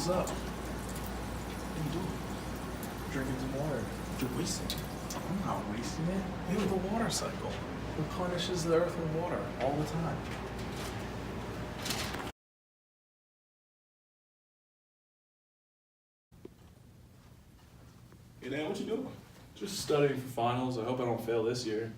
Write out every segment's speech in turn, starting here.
What's up? What are you doing? Drinking some water. You're wasting it. I'm not wasting it. You have the water cycle. Replenishes the earth with water all the time. Hey Dan, what you doing? Just studying for finals. I hope I don't fail this year.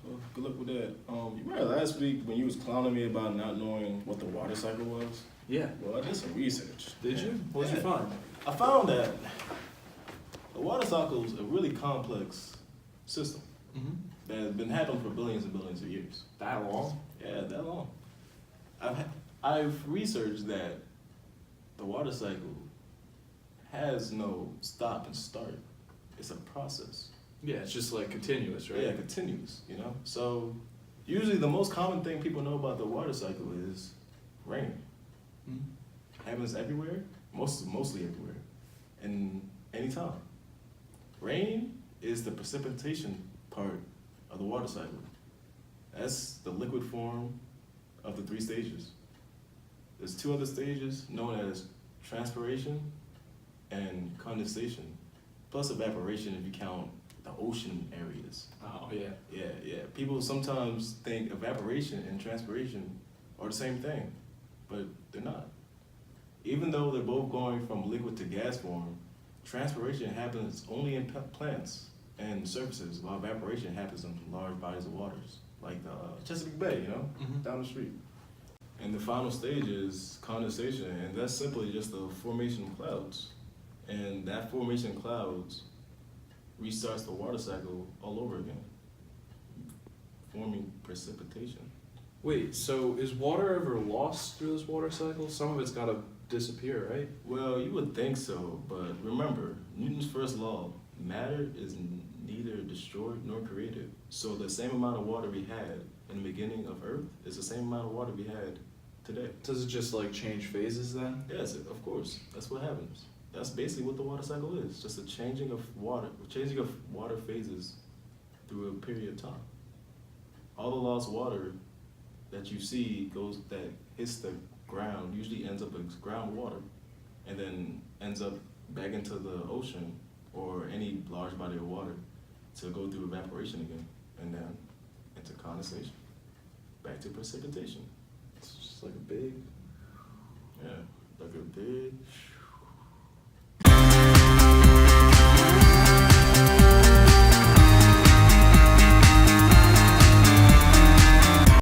Well, good luck with that. You remember last week when you was clowning me about not knowing what the water cycle was? Yeah. Well, I did some research. Did you? What did you find? I found that the water cycle is a really complex system Mm-hmm. that has been happening for billions and billions of years. That long? Yeah, that long. I've researched that the water cycle has no stop and start. It's a process. Yeah, it's just like continuous, right? Yeah, continuous, you know? So usually the most common thing people know about the water cycle is rain. Mm-hmm. Happens everywhere, mostly everywhere, and anytime. Rain is the precipitation part of the water cycle. That's the liquid form of the 3 stages. There's 2 other stages known as transpiration and condensation, plus evaporation if you count the ocean areas. Oh, yeah. Yeah. People sometimes think evaporation and transpiration are the same thing, but they're not. Even though they're both going from liquid to gas form, transpiration happens only in plants and surfaces, while evaporation happens in large bodies of waters, like the Chesapeake Bay, you know, Mhm. down the street. And the final stage is condensation, and that's simply just the formation of clouds. And that formation of clouds restarts the water cycle all over again, forming precipitation. Wait, so is water ever lost through this water cycle? Some of it's gotta disappear, right? Well, you would think so, but remember, Newton's first law, matter is neither destroyed nor created. So the same amount of water we had in the beginning of Earth is the same amount of water we had today. Does it just like change phases then? Yes, of course, that's what happens. That's basically what the water cycle is, just a changing of water phases through a period of time. All the lost water that you see that hits the ground usually ends up as groundwater and then ends up back into the ocean or any large body of water to go through evaporation again and then into condensation, back to precipitation. It's just like a big... Yeah, like a big